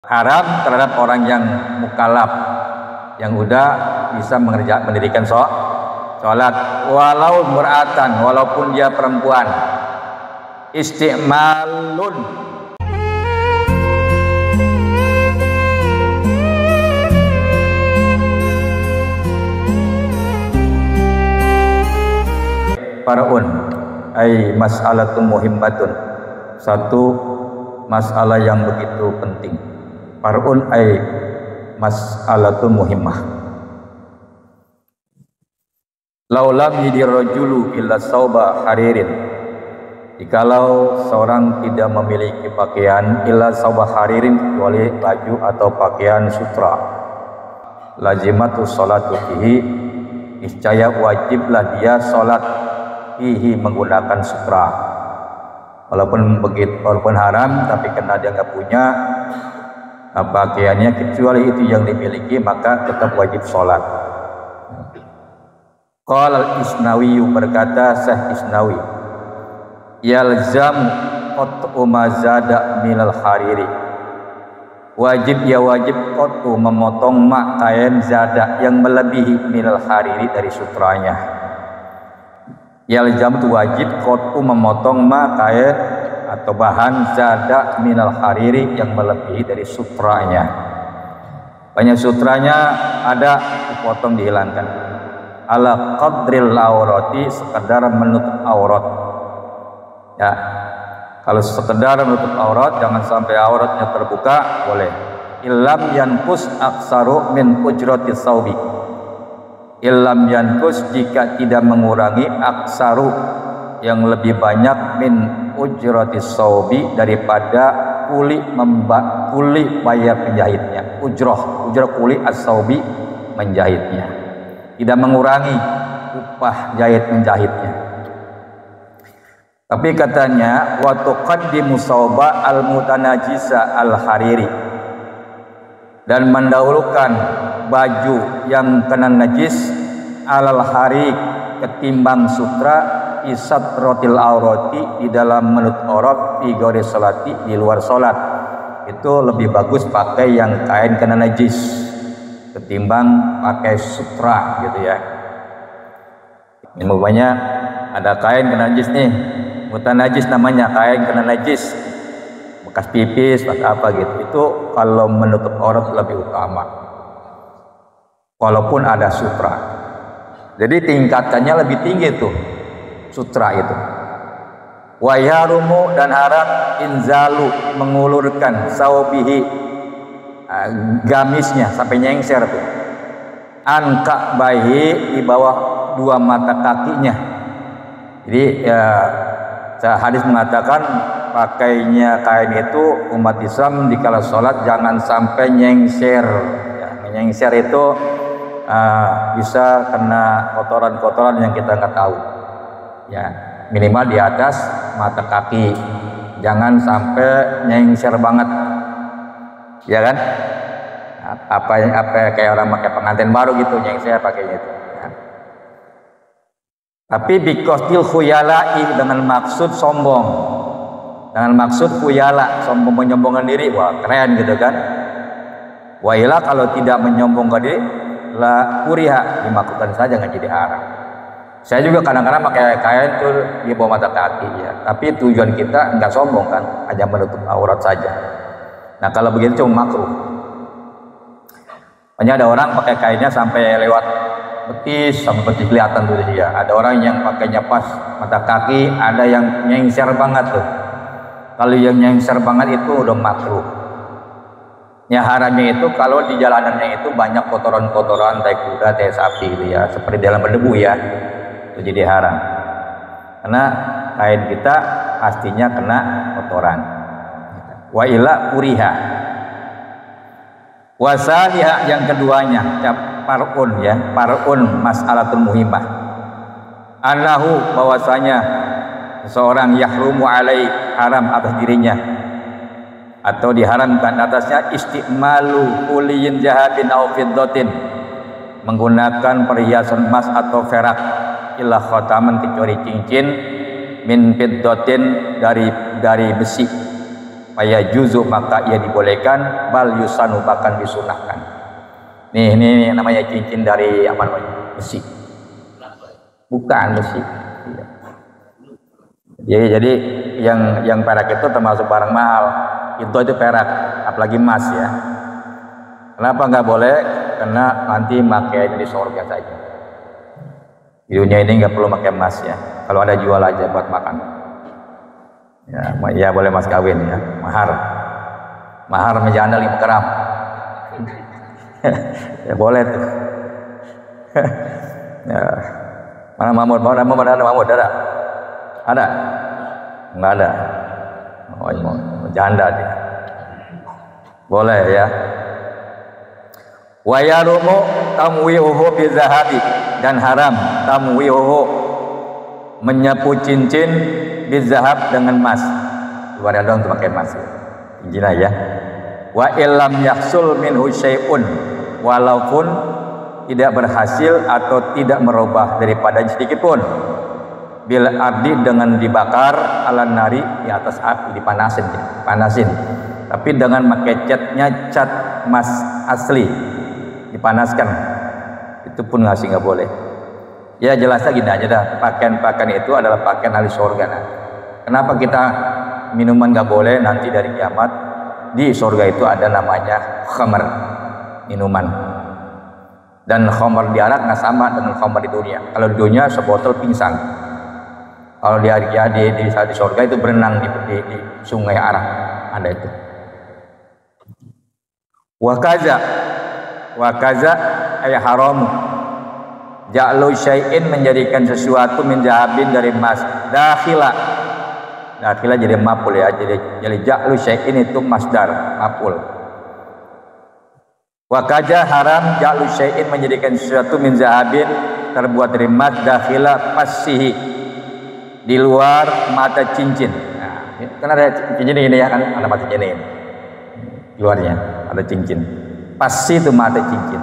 haram terhadap orang yang mukallaf yang udah bisa mendirikan sholat, walau mur'atan, walaupun dia perempuan. Isti'malun, far'un ay mas'alatun muhimmatun, satu masalah yang begitu penting. Far'un ay mas'alatun muhimmah. Laulam yidirrajulu illa sauba haririn, jikalau seorang tidak memiliki pakaian illa sauba haririn, kecuali baju atau pakaian sutra, lazimatu sholatu fihi, niscaya wajiblah dia sholat fihi menggunakan sutra. Walaupun haram, tapi karena dia nggak punya pakaiannya kecuali itu yang dimiliki, maka tetap wajib sholat. Qala al-Isnawi, berkata Syekh Isnawi, yalzamu qat'u ma zada minal hariri, wajib qat'u memotong mak kain zada yang melebihi minal hariri dari sutranya. Yalzam itu wajib qat'u memotong mak kain atau bahan zada minal hariri yang melebihi dari sutranya. Banyak sutranya ada dipotong, dihilangkan. Ala qadril aurati, sekedar menutup aurat. Ya, kalau sekedar menutup aurat, jangan sampai auratnya terbuka, boleh. Illam yanqus aksaru min ujrati saubi, illam yanqus, jika tidak mengurangi, aksaru yang lebih banyak, min ujrati saubi, daripada kuli bayar penjahitnya. Ujrah kuli as-saubi, menjahitnya, tidak mengurangi upah jahit menjahitnya. Tapi katanya wa tuqaddimu sauba al-mutanajisa al-hariri, dan mendahulukan baju yang kena najis al-hari ketimbang sutra, isat rotil aurati, di dalam menutup aurat, fi ghairi salati, di luar salat. Itu lebih bagus pakai yang kain kena najis ketimbang pakai sutra gitu ya. Ini umpamanya ada kain kena najis nih, mutanajis namanya, kain kena najis, bekas pipis atau apa gitu, itu kalau menutup aurat lebih utama walaupun ada sutra. Jadi tingkatannya lebih tinggi tuh sutra itu. Wa yarumu, dan haram inzalu, mengulurkan saubihi, gamisnya sampai nyengser tuh, angka bayi, di bawah dua mata kakinya. Jadi ya, hadis mengatakan pakainya kain itu umat Islam di kala sholat jangan sampai nyengser. Ya, nyengser itu bisa kena kotoran-kotoran yang kita nggak tahu. Ya, minimal di atas mata kaki, jangan sampai nyengser banget. Ya kan? Apa kayak orang pakai pengantin baru gitu, yang saya pakainya itu. Ya. Tapi biqasdil khuyala'i, dengan maksud sombong, dengan maksud khuyala, sombong, menyombongkan diri, wah keren gitu kan. Wa ila, kalau tidak menyombongkan diri, la kuriha, dimaksudkan saja, nggak jadi haram. Saya juga kadang-kadang pakai kain tuh di bawah mata kaki ya, tapi tujuan kita nggak sombong kan, hanya menutup aurat saja. Nah kalau begitu cuma makruh. Hanya ada orang pakai kainnya sampai lewat betis, sampai betis kelihatan tuh dia. Ada orang yang pakainya pas mata kaki, ada yang nyengser banget tuh. Kalau yang nyengser banget itu udah makruh. Ya haramnya itu kalau di jalanannya itu banyak kotoran-kotoran tai kuda, tai sapi gitu ya, seperti dalam berdebu ya, itu jadi haram. Karena kain kita pastinya kena kotoran. Wa ila kuriha. Wasaliha, yang keduanya, parun ya, parun mas'alatul muhimmah. Annahu, bahwasanya seorang yahrumu alai, haram atas dirinya atau diharamkan atasnya, istimalu kuliyin jahabin au fiddatin, menggunakan perhiasan emas atau perak, illa khataman, kecuali cincin, min fiddatin, dari besi, Faya juzu maka ia dibolehkan, bal yusanu bahkan disunahkan. Ini namanya cincin dari apa namanya? Besi. Bukan besi. Jadi yang perak itu termasuk barang mahal. Itu perak, apalagi emas ya. Kenapa nggak boleh? Karena nanti makainya di surga saja. Di dunia ini nggak perlu pakai emas ya. Kalau ada jual aja buat makan. Ya boleh mas kawin ya, mahar menjanda 5 gram. Ya boleh tuh. Ya. Mana Mahmud? Ada Mahmud? Ada? Enggak ada. Oh, janda dia. Boleh ya. Wa yarumu tamwihuhu bi zahabi, dan haram tamwihuhu menyapu cincin bizahab dengan emas. Luar dong untuk pakai emas. Cincin aja. Wa illam yahsul minhu syai'un, walaupun tidak berhasil atau tidak merubah daripada sedikit pun. Bil ardi dengan dibakar ala nari di atas api, panasin. Tapi dengan pakai cat emas asli dipanaskan. Itu pun nggak boleh. Ya jelasnya gini aja dah, pakaian itu adalah pakaian ahli surga. Nah. Kenapa kita minuman nggak boleh? Nanti dari kiamat di surga itu ada namanya khamr, minuman. Dan khamr di arak nggak sama dengan khamr di dunia. Kalau di dunia sebotol pingsan. Kalau di surga itu berenang di sungai arak, ada itu. Wakaza ay haramu. Ja'lu syai'in menjadikan sesuatu min zahabin dari emas. Dakhila jadi maf'ul ya. Jadi ja'lu syai'in itu masdar, maf'ul. Wa kaja haram ja'lu syai'in menjadikan sesuatu min zahabin terbuat dari emas, dakhila pasihi, di luar mata cincin. Nah, kan ada cincin ini ya kan, ada mata cincin ini. Luarnya ada cincin. Pasi itu mata cincin.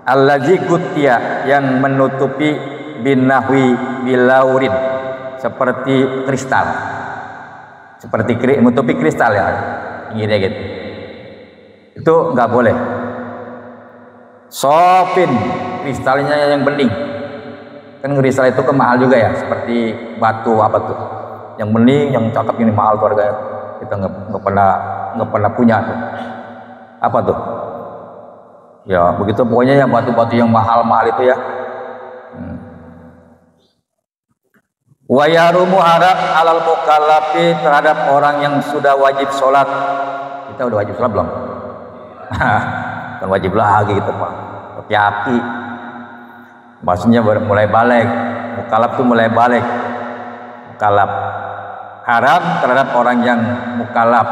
Allazi kutia yang menutupi binahwi bilaurin, seperti kristal, menutupi kristal ya, gini gitu. Itu nggak boleh. Sofin, kristalnya yang bening. Kan kristal itu kan mahal juga ya, seperti batu apa tuh, yang bening, yang cakep ini mahal tuh harganya. Kita nggak pernah punya tuh. Apa tuh? Ya begitu pokoknya yang batu-batu yang mahal-mahal itu ya. Wa yarumu haram alal mukallafi, terhadap orang yang sudah wajib sholat. Kita udah wajib sholat belum? Kan wajib lagi gitu Pak. Aki-aki. Maksudnya mulai balik. Mukallaf tuh mulai balik. Mukallaf. Haram terhadap orang yang mukallaf,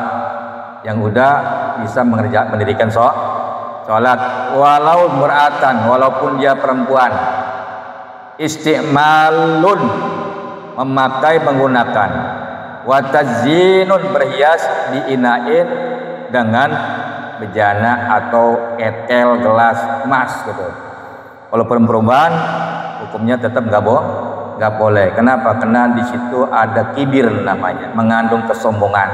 yang udah bisa mendirikan sholat, walau mur'atan, walaupun dia perempuan. Isti'malun, menggunakan. Wa tazyinun, berhias diinain dengan bejana atau ketel gelas emas gitu. Kalau perempuan hukumnya tetap nggak boleh. Kenapa? Karena di situ ada kibir namanya, mengandung kesombongan.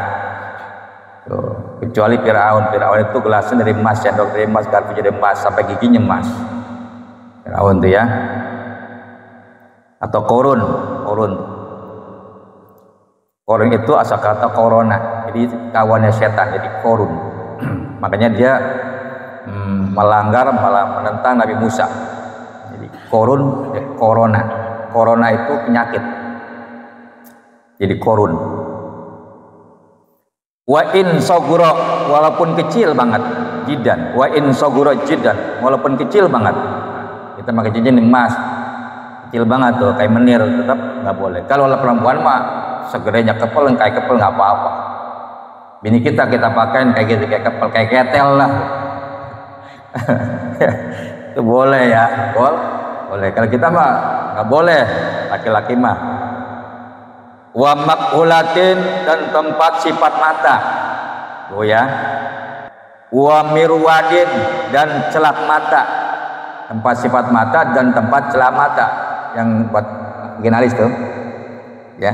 Tuh, kecuali Firaun itu gelasnya dari emas, sendok dari emas, garpu dari emas, sampai giginya emas. Firaun tuh ya. Atau korun itu asal kata korona, jadi kawannya setan, jadi korun. Makanya dia melanggar, malah menentang Nabi Musa. Jadi korona itu penyakit, jadi korun. Wa in soguro, walaupun kecil banget, jidan. Wa in soguro jidan, walaupun kecil banget. Kita pakai cincin emas, kecil banget tuh, kayak menir, tetap nggak boleh. Kalau perempuan mah segedenya kepel, kayak kepel nggak apa-apa. Bini kita pakai kayak gitu, kayak kepel, kayak ketel lah. Itu boleh ya, boleh. Kalau kita mah nggak boleh, laki-laki mah. Wa makhulatin, dan tempat sifat mata. Oh ya. Wa mirwadin, dan celak mata. Tempat sifat mata dan tempat celak mata, yang buat genalis tuh. Ya.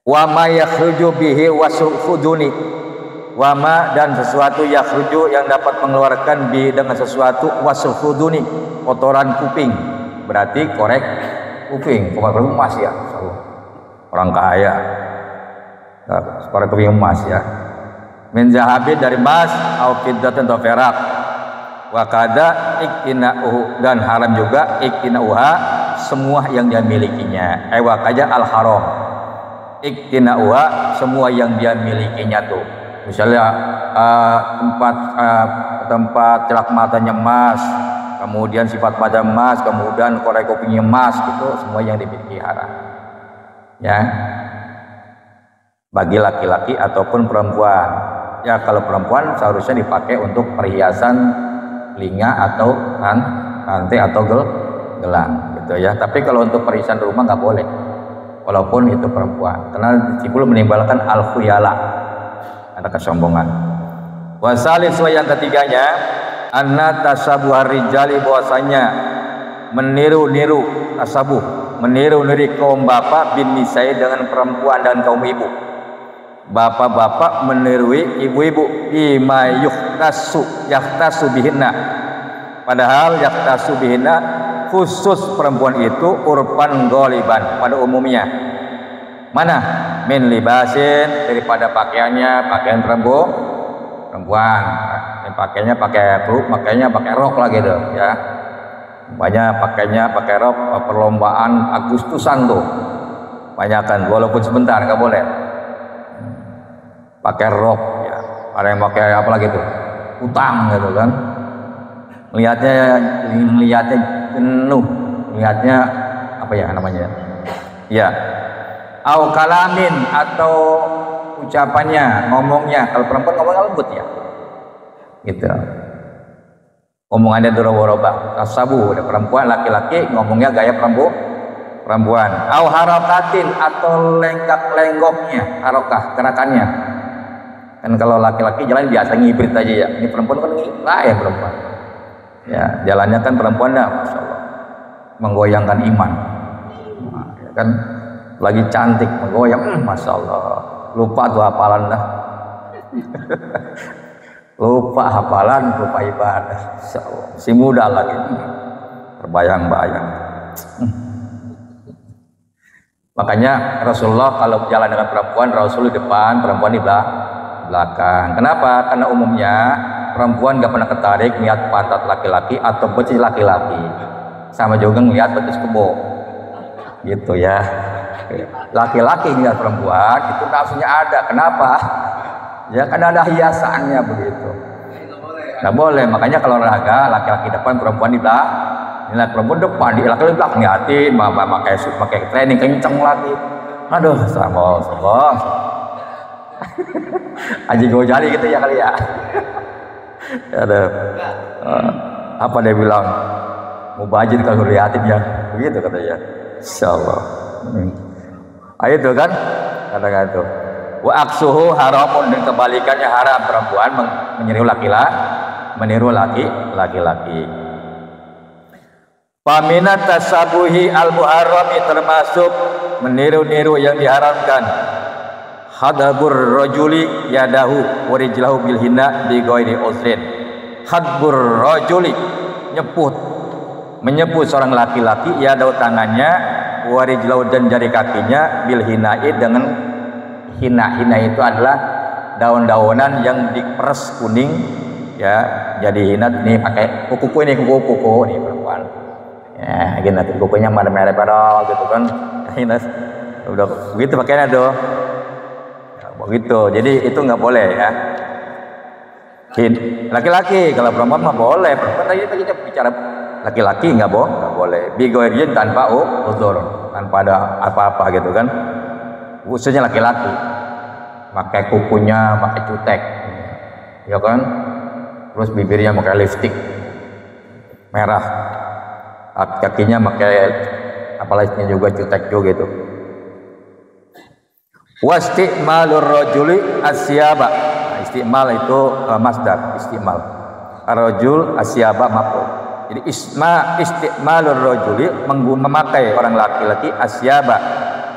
Wa ma yakhruju bihi wasufuduni, wa ma dan sesuatu yakhruju yang dapat mengeluarkan bi dengan sesuatu wasufuduni, kotoran kuping, berarti korek kuping, korek emas ya, orang kaya, korek kuping emas ya. Min zahabi dari emas, au fiddatin atau perak. Wa kada iktina'uhu dan haram juga iktina'uha semua yang dia milikinya. Wa kaja al haram. Iktina'uha semua yang dia milikinya tuh. Misalnya tempat celak matanya emas, kemudian sifat pada emas, kemudian korek kupingnya emas, gitu semua yang dimiliki haram. Ya. Bagi laki-laki ataupun perempuan. Ya kalau perempuan seharusnya dipakai untuk perhiasan telinga atau rantai atau gelang gitu ya. Tapi kalau untuk perhiasan rumah nggak boleh, walaupun itu perempuan, karena disimpul menimbulkan al-khuyala, ada kesombongan. Wasalis yang ketiganya anna tasabuh rijali, bahwasanya meniru-niru tasabuh, meniru-niru kaum bapak bin nisai dengan perempuan dan kaum ibu. Bapak-bapak menirui ibu-ibu bima yaktasu bihinna, padahal yaktasu bihinna khusus perempuan itu urban goliban pada umumnya. Mana? Min libasin, daripada pakaiannya pakaian perempuan, pakainya pakai rok lah gitu ya. Banyak pakainya pakai rok, perlombaan Agustusan tuh banyakan, walaupun sebentar nggak boleh pakai rok ya. Ada yang pakai apa lagi tuh, utang gitu kan, melihatnya penuh, melihatnya apa ya namanya ya, au kalamin atau ucapannya, ngomongnya, kalau perempuan ngomongnya lembut ya gitu, omongannya doroba tasabu, ada perempuan, laki-laki ngomongnya gaya perempuan, au harakatin atau lenggak-lenggoknya, harokah gerakannya. Kan kalau laki-laki jalan biasa ngibrit aja ya, ini perempuan kan ya perempuan ya, jalannya kan perempuan dah, masya Allah, menggoyangkan iman. Nah, ya kan lagi cantik menggoyang, masya Allah, lupa tuh hafalan dah. Lupa hafalan, lupa ibadah, masya Allah. Si muda lagi terbayang-bayang. Makanya Rasulullah kalau jalan dengan perempuan, Rasul di depan, perempuan di belakang. Kenapa? Karena umumnya perempuan gak pernah ketarik lihat pantat laki-laki atau betis laki-laki, sama juga ngelihat betis kebo gitu ya. Laki-laki ngelihat perempuan itu nafsunya ada. Kenapa? Ya karena ada hiasannya begitu. Nggak boleh. Makanya kalau olahraga laki-laki depan, perempuan di belakang. Ini perempuan depan, di laki-laki belakang ngeliatin, pakai training kenceng lagi. Aduh, sama. Aji Gojali gitu ya kali ya. Ada apa dia bilang, mubajir kalau liatin ya, begitu katanya. Insyaallah. Itu kan kata-kata itu. Wa aksuhu haramun, dan kebalikannya haram, perempuan meniru laki-laki. Paminat tasabuhi al-muharrami, termasuk meniru-niru yang diharamkan. Hadabur rajuli yadahu wa rijlahu bil hina bi ghairi uzrin. Hadbur rajuli, menyebut seorang laki-laki, yadahu tangannya, wa rijlahu dan jari kakinya, bil hinai dengan hina. Hina itu adalah daun-daunan yang diperes kuning ya, jadi hina. Ini pakai kuku ini perempuan ya, gini nanti kukunya merah-merah padahal gitu kan, hina udah begitu pakainya tuh begitu. Jadi itu nggak boleh ya. Laki-laki, kalau perempuan mah boleh. Perempuan tadi kita bicara laki-laki nggak boleh. Bigoirjin tanpa uzur, tanpa ada apa-apa gitu kan. Khususnya laki-laki, pakai kukunya pakai cutek, ya kan. Terus bibirnya pakai lipstik merah, kakinya pakai apalagi juga cutek juga gitu. Wasti'malur rajuli asyaba. Istimal itu masdar, istimal. Ar-rajul asyaba maf'ul. Jadi istimalur rajuli, memakai orang laki-laki asyaba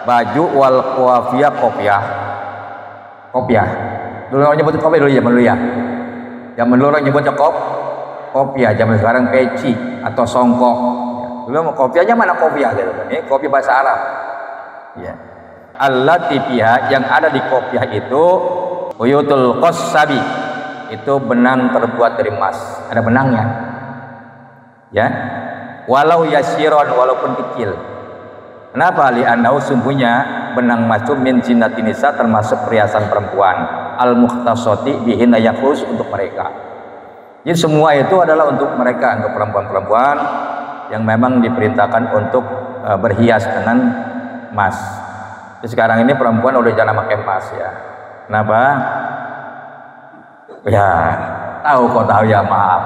baju wal qafiyah kopiah. Kopiah. Dulu orang nyebut kopiah dulu ya. Zaman dulu orang nyebutnya kopiah, zaman sekarang peci atau songkok. Dulu kopiahnya mana kopiah gitu. Ini kopi bahasa Arab. Ya. Allati fiha, yang ada di kopiah itu uyutul qassabi, itu benang terbuat dari emas, ada benangnya. Ya. Walau yasiron, walaupun kecil. Kenapa? Li'annahu, sungguhnya benang emas itu min zinatin nisa, termasuk perhiasan perempuan, al mukhtasati bihinna, yang khusus untuk mereka. Jadi semua itu adalah untuk mereka, untuk perempuan-perempuan yang memang diperintahkan untuk berhias dengan emas. Jadi sekarang ini perempuan udah jangan pakai emas ya. Kenapa? Ya tahu kok tahu ya, maaf.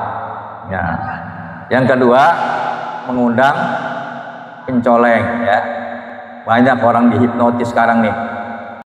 Ya. Yang kedua, mengundang pencoleng ya. Banyak orang dihipnotis sekarang nih.